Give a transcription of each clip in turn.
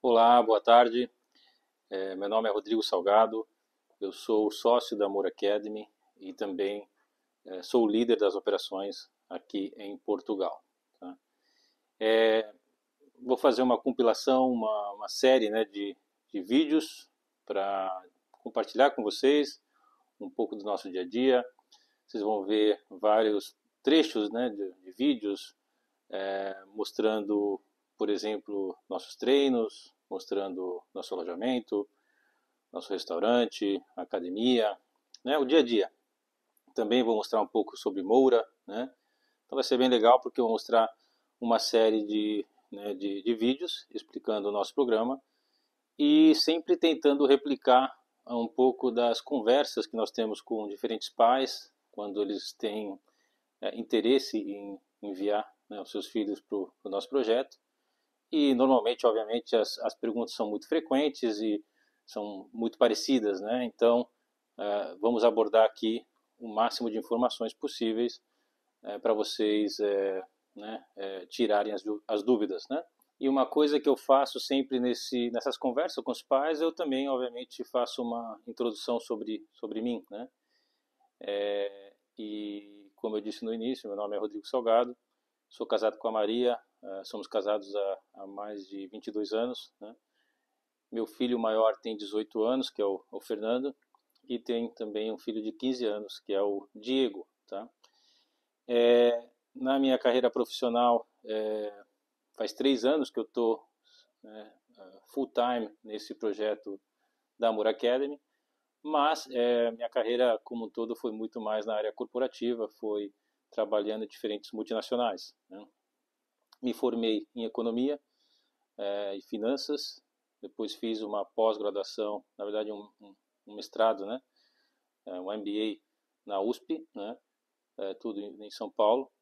Olá, boa tarde. Meu nome é Rodrigo Salgado, eu sou sócio da Moura Academy e também sou o líder das operações aqui em Portugal. Tá? Vou fazer uma compilação, uma série, né, de vídeos para compartilhar com vocês um pouco do nosso dia a dia. Vocês vão ver vários trechos, né, de vídeos mostrando, por exemplo, nossos treinos, mostrando nosso alojamento, nosso restaurante, academia, né, o dia a dia. Também vou mostrar um pouco sobre Moura, né? Então vai ser bem legal porque eu vou mostrar uma série de vídeos explicando o nosso programa e sempre tentando replicar um pouco das conversas que nós temos com diferentes pais quando eles têm interesse em enviar, né, os seus filhos para o nosso projeto. E normalmente, obviamente, as perguntas são muito frequentes e são muito parecidas, né? Então, vamos abordar aqui o máximo de informações possíveis para vocês né, tirarem as dúvidas, né? E uma coisa que eu faço sempre nessas conversas com os pais, eu também, obviamente, faço uma introdução sobre mim, né? E como eu disse no início, meu nome é Rodrigo Salgado, sou casado com a Maria, somos casados há mais de 22 anos, né? Meu filho maior tem 18 anos, que é o Fernando, e tem também um filho de 15 anos, que é o Diego, tá? Na minha carreira profissional, faz 3 anos que eu estou, né, full time nesse projeto da Amor Academy, mas minha carreira como um todo foi muito mais na área corporativa, foi trabalhando em diferentes multinacionais, né? Me formei em economia e finanças, depois fiz uma pós-graduação, na verdade um mestrado, né, um MBA na USP, né, tudo em São Paulo.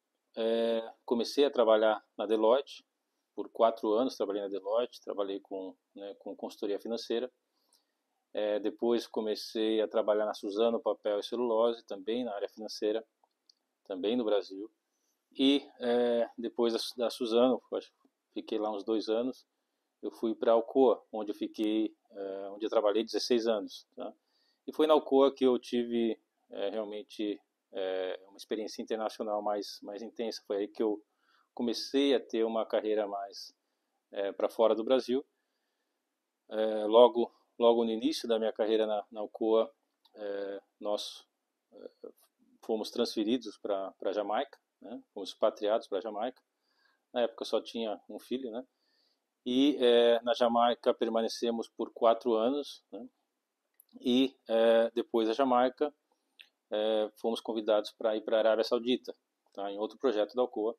Comecei a trabalhar na Deloitte, por 4 anos trabalhei na Deloitte, trabalhei com consultoria financeira. Depois comecei a trabalhar na Suzano Papel e Celulose, também na área financeira, também no Brasil. E depois da Suzano, fiquei lá uns 2 anos, eu fui para a Alcoa, onde onde eu trabalhei 16 anos. Tá? E foi na Alcoa que eu tive realmente uma experiência internacional mais intensa. Foi aí que eu comecei a ter uma carreira mais para fora do Brasil. Logo no início da minha carreira na Alcoa, nós fomos transferidos para a Jamaica, né? Fomos expatriados para a Jamaica. Na época só tinha um filho, né? E na Jamaica permanecemos por 4 anos, né? E depois da Jamaica fomos convidados para ir para a Arábia Saudita, tá? Em outro projeto da Alcoa,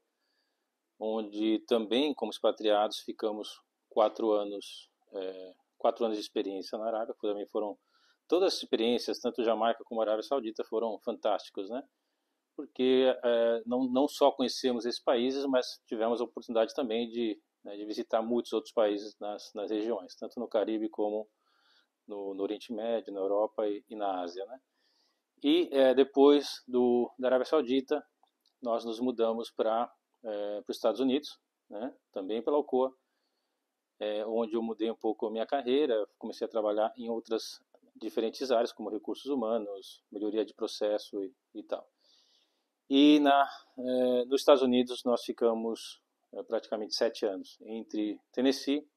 onde também como expatriados ficamos 4 anos, 4 anos de experiência na Arábia. Também foram todas as experiências, tanto Jamaica como Arábia Saudita, foram fantásticas, né? Porque não só conhecemos esses países, mas tivemos a oportunidade também de visitar muitos outros países nas regiões, tanto no Caribe como no Oriente Médio, na Europa e na Ásia, né? E depois da Arábia Saudita, nós nos mudamos para os Estados Unidos, né? Também pela Alcoa, onde eu mudei um pouco a minha carreira, comecei a trabalhar em outras diferentes áreas, como recursos humanos, melhoria de processo e tal. E nos Estados Unidos nós ficamos praticamente 7 anos, entre Tennessee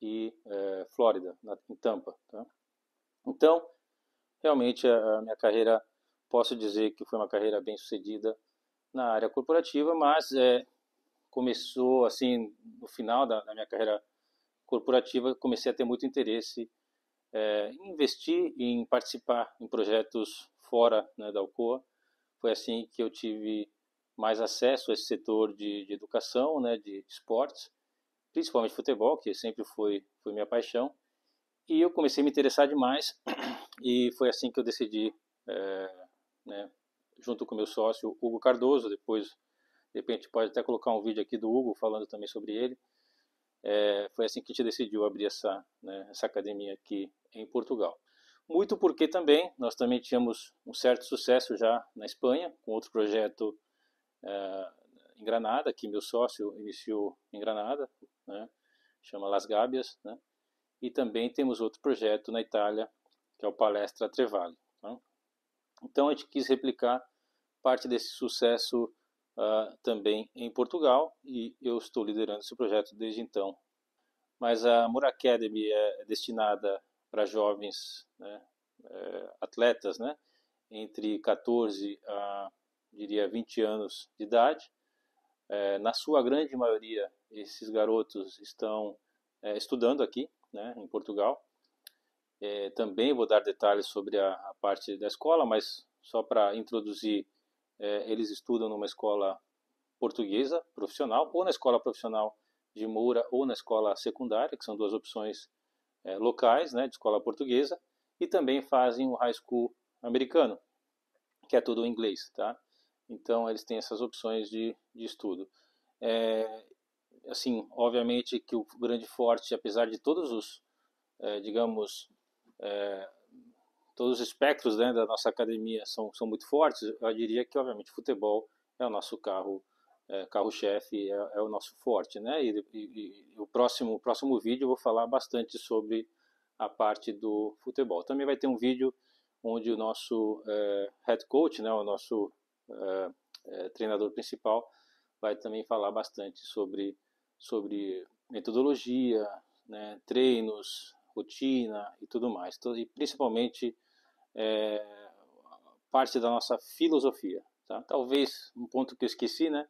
e Flórida, em Tampa. Tá? Então, realmente a minha carreira, posso dizer que foi uma carreira bem sucedida na área corporativa, mas começou assim, no final da minha carreira corporativa, comecei a ter muito interesse em investir, em participar em projetos fora, né, da Alcoa. Foi assim que eu tive mais acesso a esse setor de educação, né, de esportes, principalmente futebol, que sempre foi minha paixão. E eu comecei a me interessar demais e foi assim que eu decidi, né, junto com meu sócio Hugo Cardoso, depois de repente pode até colocar um vídeo aqui do Hugo falando também sobre ele. Foi assim que a gente decidiu abrir essa academia aqui em Portugal. Muito porque também nós também tínhamos um certo sucesso já na Espanha, com outro projeto em Granada, que meu sócio iniciou em Granada, né, chama Las Gabias, né, e também temos outro projeto na Itália, que é o Palestra Trevale. Tá? Então a gente quis replicar parte desse sucesso também em Portugal, e eu estou liderando esse projeto desde então. Mas a Moura Academy é destinada para jovens, né, atletas, né, entre 14 a, diria, 20 anos de idade. Na sua grande maioria, esses garotos estão estudando aqui, né, em Portugal. Também vou dar detalhes sobre a parte da escola, mas só para introduzir, eles estudam numa escola portuguesa profissional, ou na escola profissional de Moura, ou na escola secundária, que são duas opções locais, né, de escola portuguesa, e também fazem o high school americano, que é tudo em inglês, tá? Então eles têm essas opções de estudo. Assim, obviamente que o grande forte, apesar de todos os, digamos, todos os espectros, né, da nossa academia são muito fortes, eu diria que obviamente o futebol é o nosso carro-chefe, é o nosso forte, né? E o próximo vídeo eu vou falar bastante sobre a parte do futebol. Também vai ter um vídeo onde o nosso head coach, né, o nosso treinador principal, vai também falar bastante sobre metodologia, né, treinos, rotina e tudo mais. E principalmente parte da nossa filosofia. Tá? Talvez um ponto que eu esqueci, né?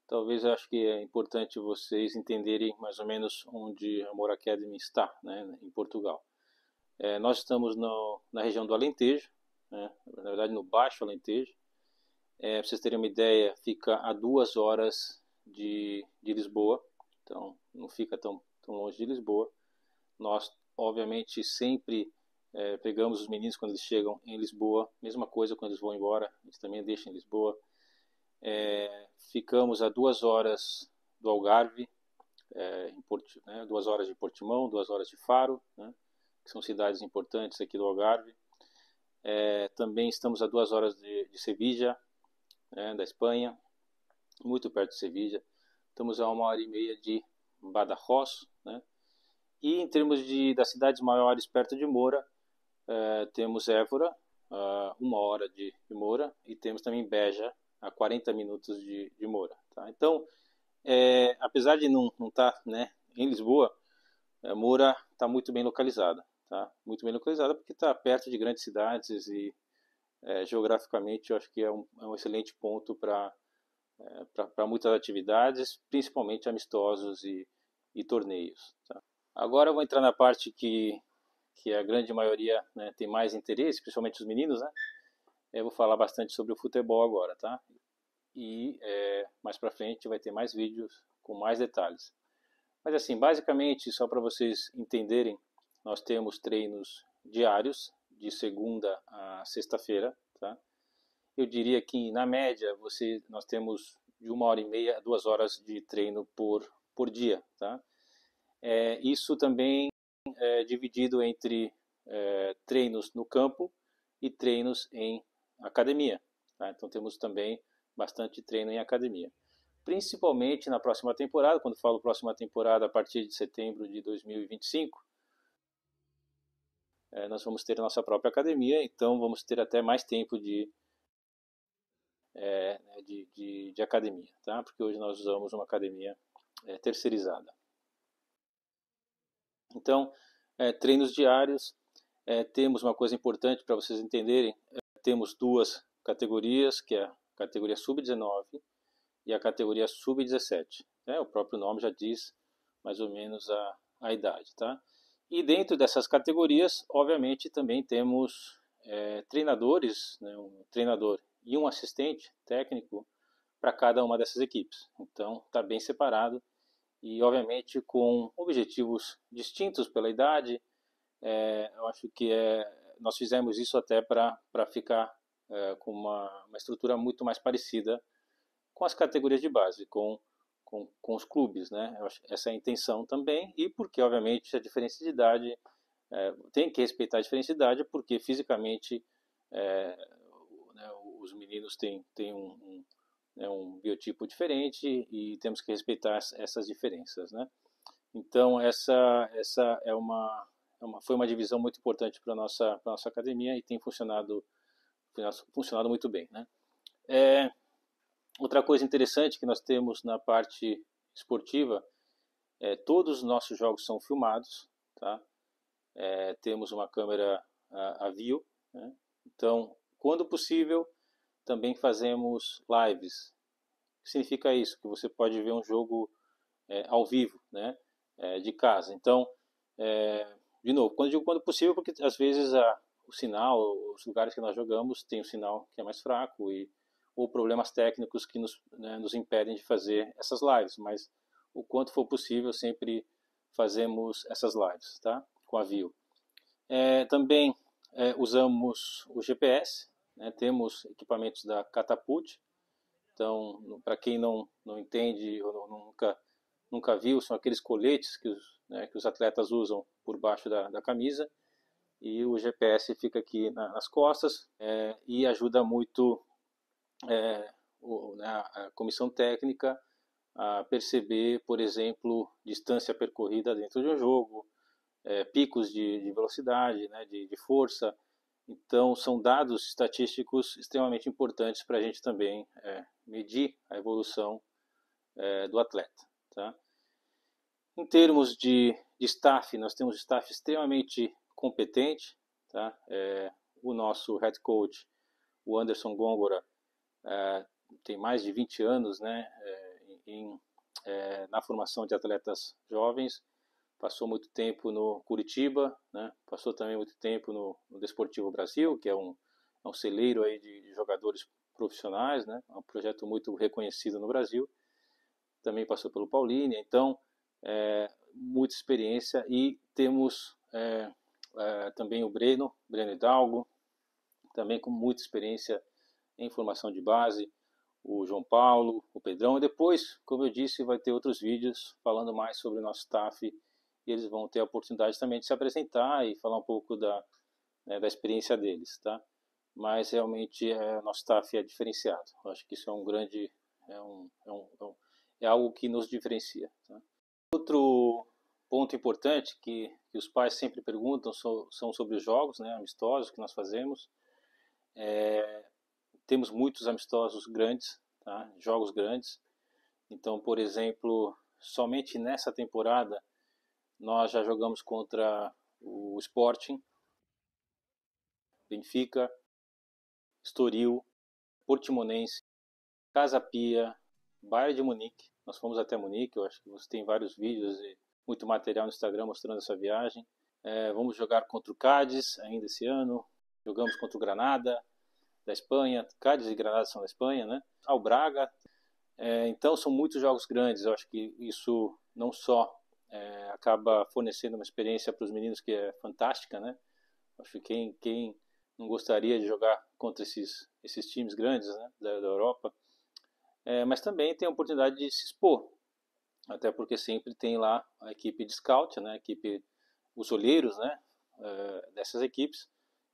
Talvez eu acho que é importante vocês entenderem mais ou menos onde a Moura Academy está, né, em Portugal. Nós estamos na região do Alentejo, né, na verdade no Baixo Alentejo. Para vocês terem uma ideia, fica a 2 horas de Lisboa, então não fica tão longe de Lisboa. Nós, obviamente, sempre pegamos os meninos quando eles chegam em Lisboa, mesma coisa quando eles vão embora, a gente também deixa em Lisboa. Ficamos a 2 horas do Algarve, 2 horas de Portimão, 2 horas de Faro, né, que são cidades importantes aqui do Algarve. Também estamos a 2 horas de Sevilha, né, da Espanha, muito perto de Sevilha. Estamos a 1 hora e meia de Badajoz, né? E em termos das cidades maiores perto de Moura, temos Évora, 1 hora de Moura, e temos também Beja, a 40 minutos de Moura. Tá? Então, apesar de não estar, né, em Lisboa, Moura está muito bem localizada. Tá? Muito bem localizada porque está perto de grandes cidades e geograficamente eu acho que é um excelente ponto para muitas atividades, principalmente amistosos e torneios. Tá? Agora eu vou entrar na parte que a grande maioria, né, tem mais interesse, principalmente os meninos, né? Eu vou falar bastante sobre o futebol agora, tá? E mais para frente vai ter mais vídeos com mais detalhes. Mas assim, basicamente, só para vocês entenderem, nós temos treinos diários, de segunda a sexta-feira, tá? Eu diria que, na média, nós temos de 1 hora e meia a 2 horas de treino por dia, tá? Isso também é dividido entre treinos no campo e treinos em academia. Tá? Então temos também bastante treino em academia. Principalmente na próxima temporada, quando falo próxima temporada, a partir de setembro de 2025, nós vamos ter a nossa própria academia, então vamos ter até mais tempo de academia, tá? Porque hoje nós usamos uma academia terceirizada. Então, treinos diários, temos uma coisa importante para vocês entenderem, temos 2 categorias, que é a categoria sub-19 e a categoria sub-17. O próprio nome já diz mais ou menos a idade. Tá? E dentro dessas categorias, obviamente, também temos treinadores, né, um treinador e um assistente técnico para cada uma dessas equipes. Então, está bem separado e, obviamente, com objetivos distintos pela idade. Eu acho que nós fizemos isso até para ficar com uma estrutura muito mais parecida com as categorias de base, com os clubes, né? Eu acho, essa é a intenção também, e porque, obviamente, a diferença de idade, tem que respeitar a diferença de idade, porque fisicamente né, os meninos têm um biotipo diferente e temos que respeitar essas diferenças, né? Então essa foi uma divisão muito importante para nossa academia e tem funcionado muito bem, né? Outra coisa interessante que nós temos na parte esportiva todos os nossos jogos são filmados, tá? Temos uma câmera a view, né? Então, quando possível, também fazemos lives. O que significa isso? Que você pode ver um jogo ao vivo, né? De casa. Então, de novo, quando digo quando possível, porque às vezes o sinal, os lugares que nós jogamos, tem um sinal que é mais fraco ou problemas técnicos que nos impedem de fazer essas lives, mas o quanto for possível, sempre fazemos essas lives, tá? Com a View. Também usamos o GPS, né? Temos equipamentos da Catapult. Então, para quem não entende ou nunca viu, são aqueles coletes que os atletas usam por baixo da camisa, e o GPS fica aqui nas costas e ajuda muito a comissão técnica a perceber, por exemplo, distância percorrida dentro de um jogo, picos de velocidade, né, de força. Então, são dados estatísticos extremamente importantes para a gente também medir a evolução do atleta. Tá? Em termos de staff, nós temos um staff extremamente competente. Tá? O nosso head coach, o Anderson Góngora, tem mais de 20 anos, né, na formação de atletas jovens. Passou muito tempo no Curitiba, né? Passou também muito tempo no Desportivo Brasil, que é um celeiro aí de jogadores profissionais, né? É um projeto muito reconhecido no Brasil. Também passou pelo Paulínia, então muita experiência. E temos também o Breno Hidalgo, também com muita experiência em formação de base, o João Paulo, o Pedrão, e depois, como eu disse, vai ter outros vídeos falando mais sobre o nosso staff, e eles vão ter a oportunidade também de se apresentar e falar um pouco da experiência deles, tá? Mas realmente nosso staff é diferenciado. Eu acho que isso é um grande, é algo que nos diferencia. Tá? Outro ponto importante que os pais sempre perguntam são sobre os jogos, né, amistosos que nós fazemos. Temos muitos amistosos grandes, tá? Jogos grandes. Então, por exemplo, somente nessa temporada nós já jogamos contra o Sporting, Benfica, Estoril, Portimonense, Casa Pia, Bayern de Munique. Nós fomos até Munique, eu acho que você tem vários vídeos e muito material no Instagram mostrando essa viagem. Vamos jogar contra o Cádiz ainda esse ano. Jogamos contra o Granada, da Espanha. Cádiz e Granada são da Espanha, né? Ao Braga. Então são muitos jogos grandes. Eu acho que isso não só acaba fornecendo uma experiência para os meninos que é fantástica, né? Acho que quem não gostaria de jogar contra esses times grandes, né, da Europa, mas também tem a oportunidade de se expor, até porque sempre tem lá a equipe de scout, né, os olheiros, né, dessas equipes,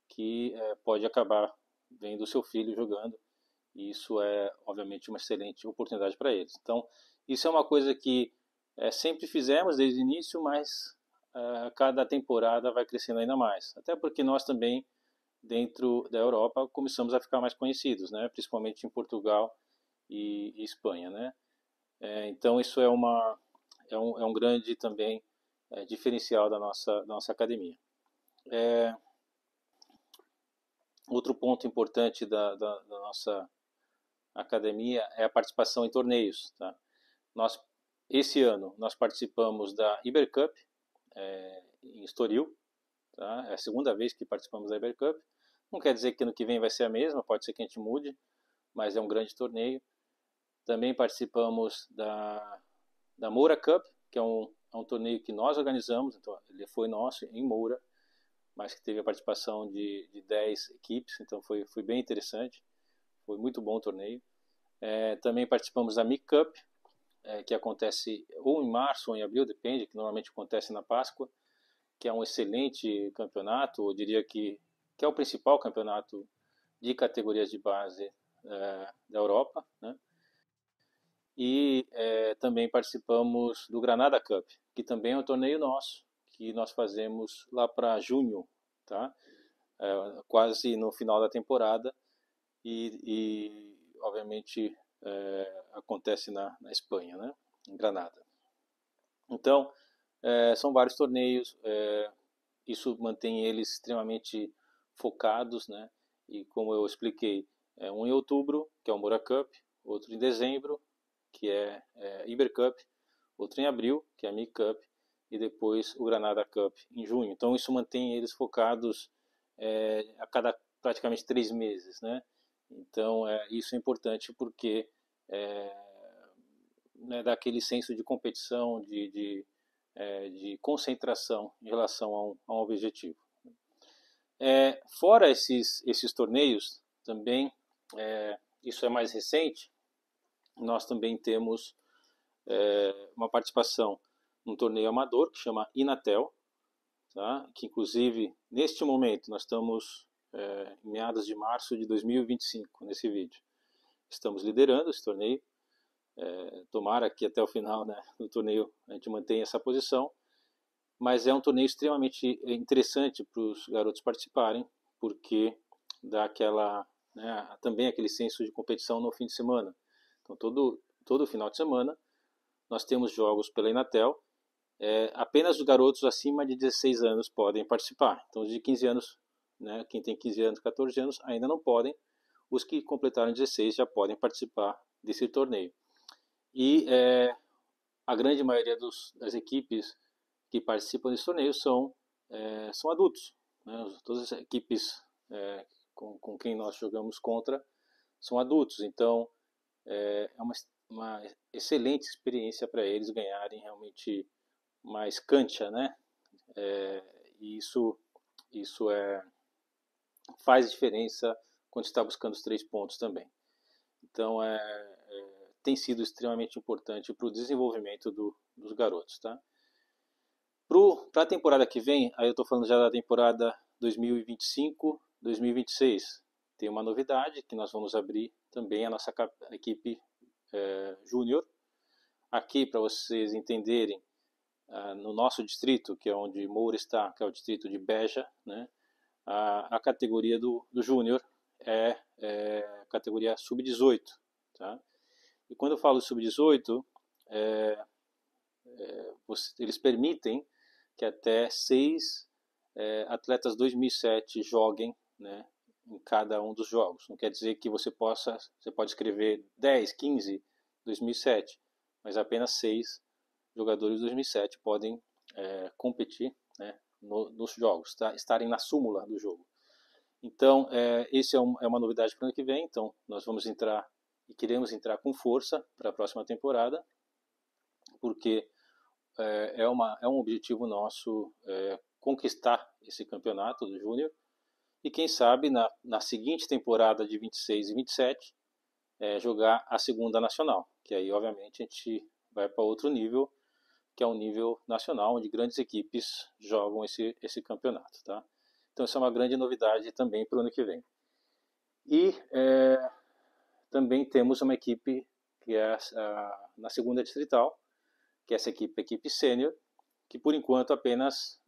que pode acabar vendo o seu filho jogando, e isso é obviamente uma excelente oportunidade para eles. Então isso é uma coisa que sempre fizemos desde o início, mas cada temporada vai crescendo ainda mais, até porque nós também dentro da Europa começamos a ficar mais conhecidos, né, principalmente em Portugal e Espanha, né. Então isso é um grande também diferencial da nossa academia. Outro ponto importante da nossa academia é a participação em torneios. Tá? Esse ano nós participamos da Ibercup em Estoril. Tá? É a segunda vez que participamos da Ibercup. Não quer dizer que ano que vem vai ser a mesma, pode ser que a gente mude, mas é um grande torneio. Também participamos da Moura Cup, que é um torneio que nós organizamos, então ele foi nosso em Moura, mas que teve a participação de 10 equipes, então foi bem interessante, foi muito bom o torneio. Também participamos da MIC Cup, que acontece ou em março ou em abril, depende, que normalmente acontece na Páscoa, que é um excelente campeonato, eu diria que é o principal campeonato de categorias de base da Europa, né? E também participamos do Granada Cup, que também é um torneio nosso, que nós fazemos lá para junho, tá? Quase no final da temporada e obviamente acontece na Espanha, né? Em Granada. Então, são vários torneios, isso mantém eles extremamente focados, né? E como eu expliquei, um em outubro, que é o Moura Cup, outro em dezembro, que é Iber Cup, outro em abril, que é a MIG Cup, e depois o Granada Cup em junho. Então isso mantém eles focados a cada praticamente 3 meses, né? Então isso é importante porque né, dá aquele senso de competição, de concentração em relação a um objetivo. Fora esses torneios, também, isso é mais recente, nós também temos uma participação num torneio amador que chama Inatel, tá? Que inclusive neste momento nós estamos em meados de março de 2025 nesse vídeo. Estamos liderando esse torneio, tomara que até o final, né, do torneio a gente mantenha essa posição, mas é um torneio extremamente interessante para os garotos participarem, porque dá né, também aquele senso de competição no fim de semana. Então todo final de semana nós temos jogos pela Inatel. Apenas os garotos acima de 16 anos podem participar. Então, os de 15 anos, né, quem tem 15 anos, 14 anos, ainda não podem. Os que completaram 16 já podem participar desse torneio. E a grande maioria das equipes que participam desse torneio são adultos. Né? Todas as equipes com quem nós jogamos contra são adultos. Então, é uma excelente experiência para eles ganharem realmente mais cancha, né? E isso faz diferença quando está buscando os 3 pontos também. Então, tem sido extremamente importante para o desenvolvimento dos garotos, tá? Para a temporada que vem, aí eu estou falando já da temporada 2025-2026, tem uma novidade que nós vamos abrir também a nossa equipe júnior. Aqui, para vocês entenderem, no nosso distrito, que é onde Moura está, que é o distrito de Beja, né, a categoria do júnior é categoria sub-18. Tá? E quando eu falo sub-18, eles permitem que até 6 atletas 2007 joguem, né, em cada um dos jogos. Não quer dizer que você pode escrever 10, 15, 2007, mas apenas 6 jogadores de 2007 podem competir, né, nos jogos, tá? Estarem na súmula do jogo. Então, esse é uma novidade para o ano que vem. Então, nós vamos entrar e queremos entrar com força para a próxima temporada, porque é um objetivo nosso conquistar esse campeonato do Júnior e, quem sabe, na seguinte temporada de 26 e 27, jogar a segunda nacional, que aí, obviamente, a gente vai para outro nível, que é um nível nacional, onde grandes equipes jogam esse campeonato. Tá? Então, isso é uma grande novidade também para o ano que vem. E também temos uma equipe que é na segunda distrital, que é essa equipe sênior, que por enquanto apenas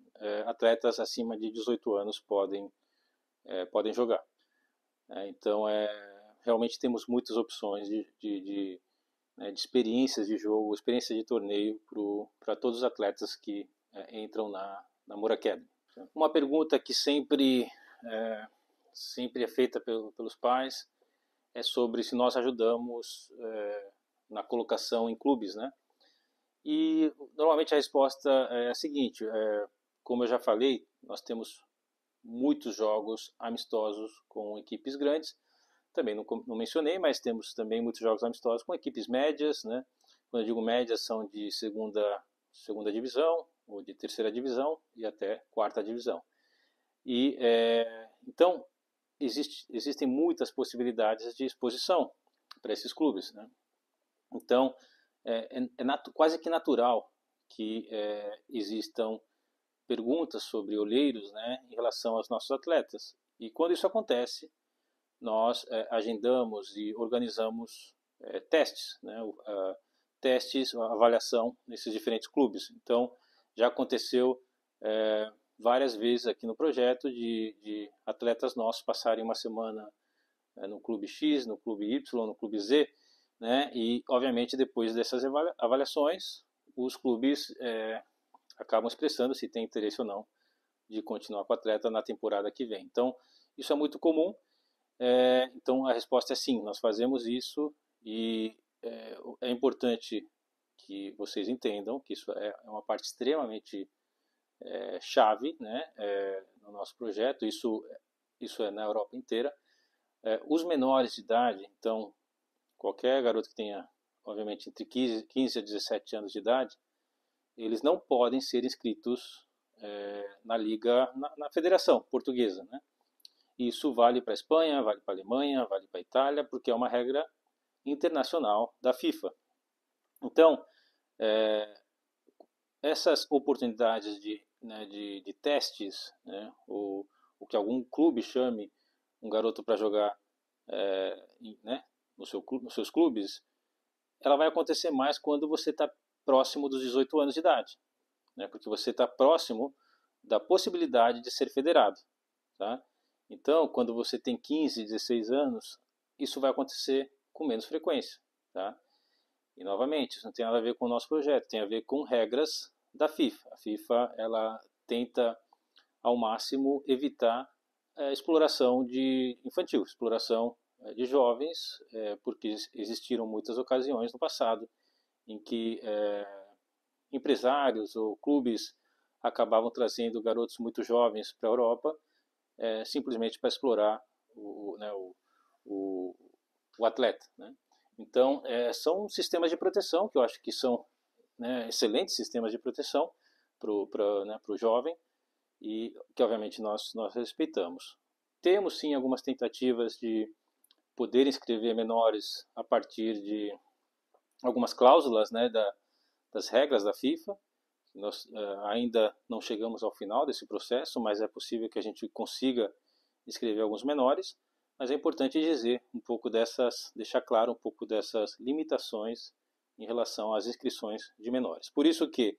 atletas acima de 18 anos podem jogar. Então, realmente temos muitas opções de experiências de jogo, experiência de torneio para todos os atletas que entram na Moura Academy. Uma pergunta que sempre é feita pelos pais é sobre se nós ajudamos na colocação em clubes, né? E normalmente a resposta é a seguinte: como eu já falei, nós temos muitos jogos amistosos com equipes grandes. Também não mencionei, mas temos também muitos jogos amistosos com equipes médias, né? Quando eu digo médias, são de segunda divisão, ou de terceira divisão e até quarta divisão. E então existem muitas possibilidades de exposição para esses clubes, né? Então quase que natural que existam perguntas sobre olheiros, né, em relação aos nossos atletas. E quando isso acontece, nós agendamos e organizamos testes, né, testes, avaliação nesses diferentes clubes. Então, Já aconteceu várias vezes aqui no projeto de atletas nossos passarem uma semana no clube X, no clube Y, no clube Z, né? E obviamente depois dessas avaliações, os clubes acabam expressando se tem interesse ou não de continuar com o atleta na temporada que vem. Então, isso é muito comum. Então, a resposta é sim, nós fazemos isso e é importante que vocês entendam que isso é uma parte extremamente chave, né, no nosso projeto. Isso é na Europa inteira. Os menores de idade, então, qualquer garoto que tenha, obviamente, entre 15 a 17 anos de idade, eles não podem ser inscritos na liga, na federação portuguesa, né? Isso vale para a Espanha, vale para a Alemanha, vale para a Itália, porque é uma regra internacional da FIFA. Então, essas oportunidades de testes, né, ou o que algum clube chame um garoto para jogar né, nos seus clubes, ela vai acontecer mais quando você está próximo dos 18 anos de idade, né, porque você está próximo da possibilidade de ser federado. Tá? Então, quando você tem 15, 16 anos, isso vai acontecer com menos frequência. Tá? E, novamente, isso não tem nada a ver com o nosso projeto, tem a ver com regras da FIFA. A FIFA ela tenta, ao máximo, evitar a exploração infantil, exploração de jovens, porque existiram muitas ocasiões no passado em que empresários ou clubes acabavam trazendo garotos muito jovens para a Europa simplesmente para explorar o atleta. Né? Então, são sistemas de proteção que eu acho que são excelentes sistemas de proteção para o jovem e que, obviamente, nós respeitamos. Temos, sim, algumas tentativas de poder inscrever menores a partir de algumas cláusulas das regras da FIFA. Nós ainda não chegamos ao final desse processo, mas é possível que a gente consiga inscrever alguns menores. Mas é importante dizer deixar claro um pouco dessas limitações em relação às inscrições de menores. Por isso que,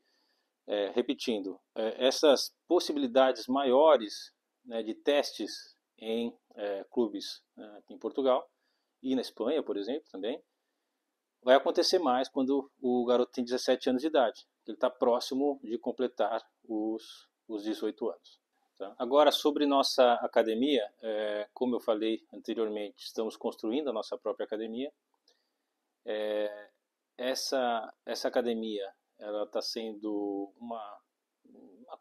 repetindo, essas possibilidades maiores de testes em clubes aqui em Portugal e na Espanha, por exemplo, também, vai acontecer mais quando o garoto tem 17 anos de idade. Ele está próximo de completar os 18 anos. Tá? Agora, sobre nossa academia, como eu falei anteriormente, estamos construindo a nossa própria academia. Essa academia ela está sendo uma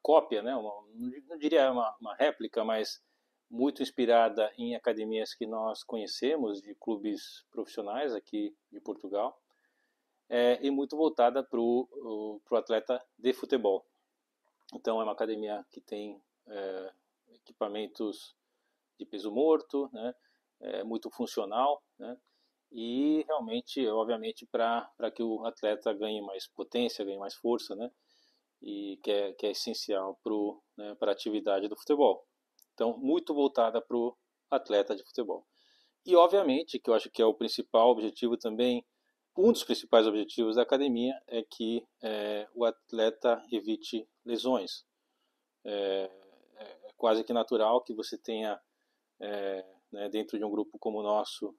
cópia, né? Não diria uma réplica, mas muito inspirada em academias que nós conhecemos, de clubes profissionais aqui de Portugal, e muito voltada para o atleta de futebol. Então, é uma academia que tem equipamentos de peso morto, né? Muito funcional, né? E realmente, obviamente, para que o atleta ganhe mais potência, ganhe mais força, né? E que é essencial para a atividade do futebol. Então, muito voltada para o atleta de futebol. E, obviamente, que eu acho que é o principal objetivo também, um dos principais objetivos da academia é que o atleta evite lesões. É quase que natural que você tenha, dentro de um grupo como o nosso,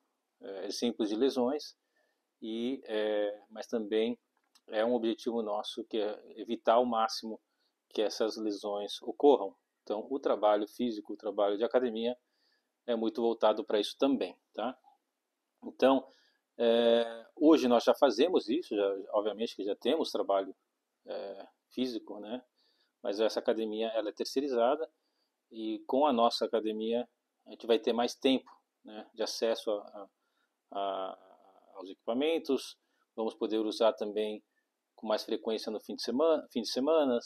exemplos de lesões, mas também é um objetivo nosso que é evitar ao máximo que essas lesões ocorram. Então, o trabalho físico, o trabalho de academia é muito voltado para isso também. Tá? Então, hoje nós já fazemos isso, obviamente que já temos trabalho físico, né? Mas essa academia ela é terceirizada e com a nossa academia a gente vai ter mais tempo, né, de acesso aos equipamentos, vamos poder usar também com mais frequência no fim de semana,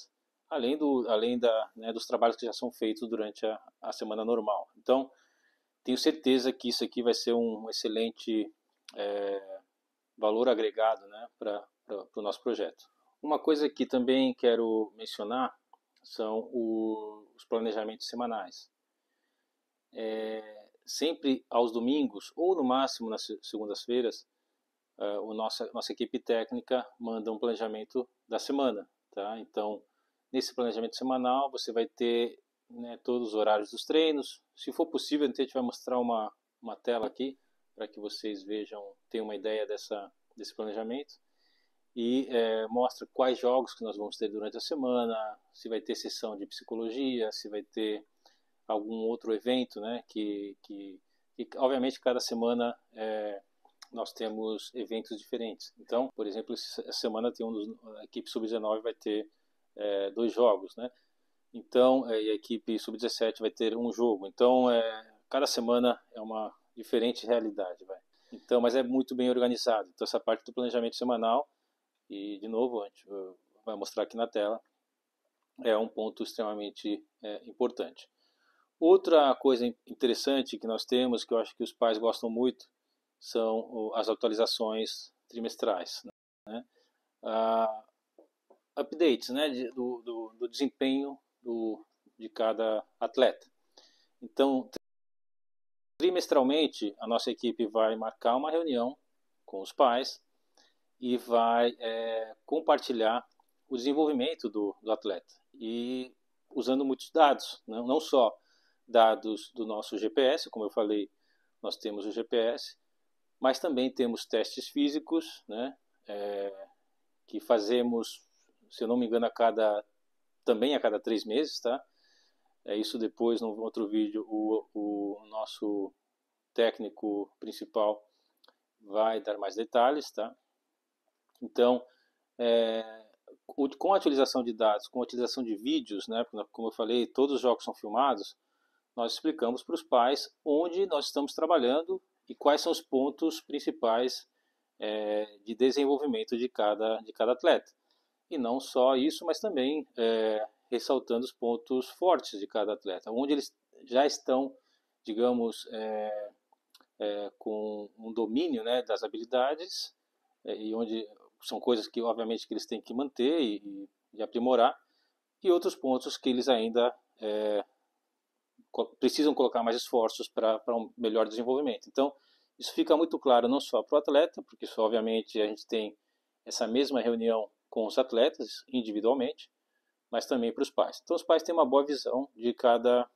além dos trabalhos que já são feitos durante a semana normal. Então, tenho certeza que isso aqui vai ser um excelente valor agregado, né, para o nosso projeto. Uma coisa que também quero mencionar são os planejamentos semanais. Sempre aos domingos, ou no máximo nas segundas-feiras, nossa equipe técnica manda um planejamento da semana. Tá? Então, nesse planejamento semanal você vai ter, né, todos os horários dos treinos. Se for possível, a gente vai mostrar uma tela aqui para que vocês vejam, tenham uma ideia desse planejamento. E mostra quais jogos que nós vamos ter durante a semana, se vai ter sessão de psicologia, se vai ter algum outro evento, né, que obviamente cada semana nós temos eventos diferentes. Então, por exemplo, essa semana tem a equipe sub-19 vai ter 2 jogos, né? Então, e a equipe sub-17 vai ter um jogo. Então, cada semana é uma diferente realidade, vai. Então, mas é muito bem organizado. Então, essa parte do planejamento semanal, e de novo, a gente vai mostrar aqui na tela, é um ponto extremamente importante. Outra coisa interessante que nós temos, que eu acho que os pais gostam muito, são as atualizações trimestrais, né? Updates, né, do desempenho de cada atleta. Então, trimestralmente, a nossa equipe vai marcar uma reunião com os pais e vai compartilhar o desenvolvimento do atleta. E usando muitos dados, né? Não só dados do nosso GPS, como eu falei, nós temos o GPS, mas também temos testes físicos, né? Que fazemos, se eu não me engano, também a cada 3 meses, tá? Isso depois, no outro vídeo, o nosso técnico principal vai dar mais detalhes, tá? Então, com a utilização de dados, com a utilização de vídeos, né? Como eu falei, todos os jogos são filmados, nós explicamos para os pais onde nós estamos trabalhando e quais são os pontos principais de desenvolvimento de cada atleta. E não só isso, mas também ressaltando os pontos fortes de cada atleta, onde eles já estão, digamos, com um domínio, né, das habilidades, e onde são coisas que, obviamente, que eles têm que manter e aprimorar, e outros pontos que eles ainda precisam colocar mais esforços para um melhor desenvolvimento. Então, isso fica muito claro não só para o atleta, porque isso, obviamente, a gente tem essa mesma reunião com os atletas individualmente, mas também para os pais. Então, os pais têm uma boa visão de cada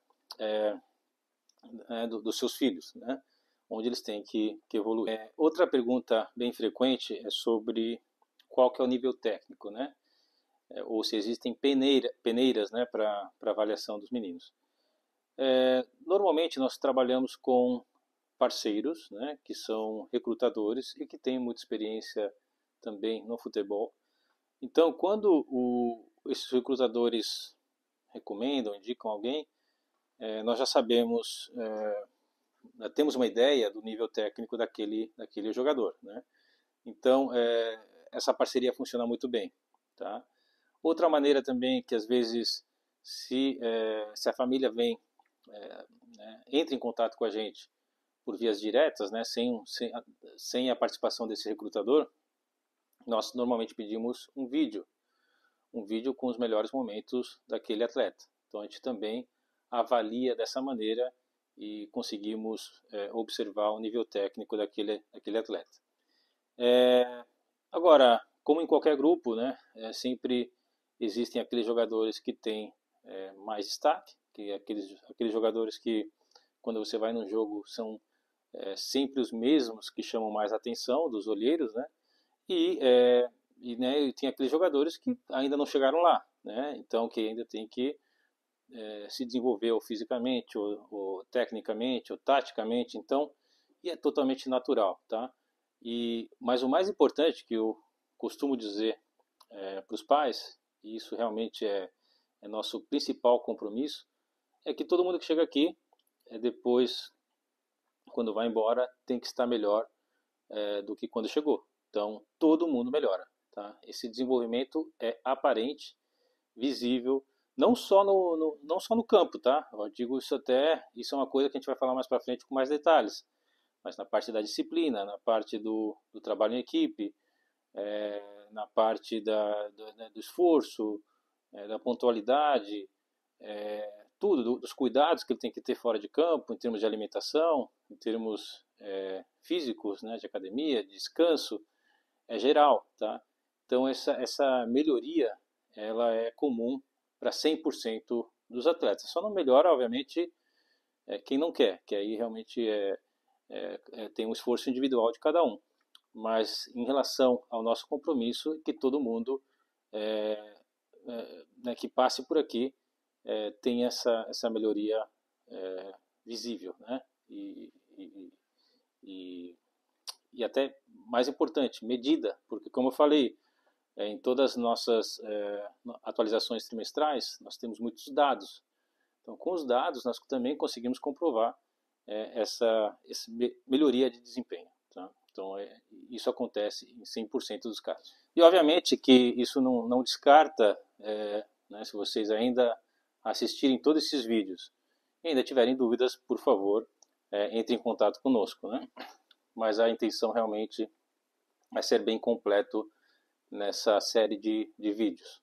dos seus filhos, né? Onde eles têm que evoluir. Outra pergunta bem frequente é sobre qual que é o nível técnico, né? Ou se existem peneiras, né, para avaliação dos meninos. Normalmente nós trabalhamos com parceiros, né, que são recrutadores e que têm muita experiência também no futebol. Então, quando esses recrutadores recomendam, indicam alguém, nós já sabemos, temos uma ideia do nível técnico daquele jogador, né? Então, essa parceria funciona muito bem, tá? Outra maneira também que às vezes, se a família vem, entra em contato com a gente por vias diretas, né, sem a participação desse recrutador, nós normalmente pedimos um vídeo com os melhores momentos daquele atleta. Então a gente também avalia dessa maneira e conseguimos observar o nível técnico daquele atleta. Agora, como em qualquer grupo, né, sempre existem aqueles jogadores que têm mais destaque, que aqueles jogadores que, quando você vai num jogo, são sempre os mesmos que chamam mais a atenção dos olheiros, né? E tem aqueles jogadores que ainda não chegaram lá, né? Então que ainda tem que se desenvolver ou fisicamente, ou tecnicamente, ou taticamente, então, e é totalmente natural, tá? Mas o mais importante que eu costumo dizer para os pais, e isso realmente é nosso principal compromisso, é que todo mundo que chega aqui, depois, quando vai embora, tem que estar melhor do que quando chegou. Então, todo mundo melhora. Tá? Esse desenvolvimento é aparente, visível, não só no campo, tá? Eu digo isso é uma coisa que a gente vai falar mais para frente com mais detalhes, mas na parte da disciplina, na parte do trabalho em equipe, na parte do esforço, da pontualidade, tudo, dos cuidados que ele tem que ter fora de campo, em termos de alimentação, em termos físicos, né, de academia, de descanso, é geral, tá? Então essa melhoria, ela é comum para 100% dos atletas. Só não melhora, obviamente, quem não quer, que aí realmente tem um esforço individual de cada um. Mas em relação ao nosso compromisso, que todo mundo né, que passe por aqui tem essa melhoria visível, né? E até mais importante, medida, porque como eu falei, em todas as nossas atualizações trimestrais, nós temos muitos dados. Então, com os dados, nós também conseguimos comprovar essa melhoria de desempenho. Tá? Então, isso acontece em 100% dos casos. E, obviamente, que isso não descarta, né, se vocês ainda assistirem todos esses vídeos e ainda tiverem dúvidas, por favor, entre em contato conosco. Né? Mas a intenção realmente é ser bem completo nessa série de vídeos.